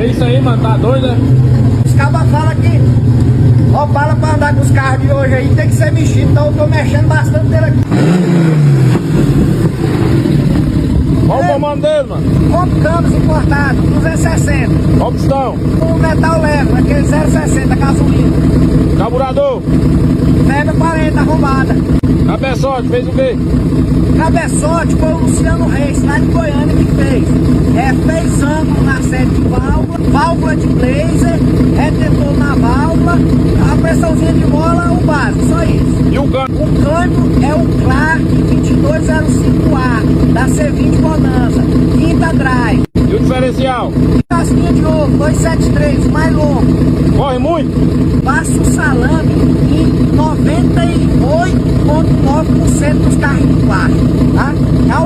É isso aí, mano, tá doido, né? Os cabas falam que Opala pra andar com os carros de hoje aí tem que ser mexido, então eu tô mexendo bastante nele aqui. Qual o comando dele, mano? Com câmeras importados, 260. Qual pistão? Com metal leve, aquele 0,60, gasolina. Carburador? Febra 40, arrumada. Cabeçote, fez o quê? Cabeçote foi o Luciano Reis, lá de Goiânia, que fez. Fez ângulo na sede de válvula, válvula de blazer, retentor na válvula, a pressãozinha de mola, o básico, só isso. E o câmbio? O câmbio é o Clark 2205A, da C20 Bonanza, quinta drive. E o diferencial? Casquinha de ovo, 273, mais longo. Corre muito? Passa o salame em 98,9% dos carros de plástico, tá? É o...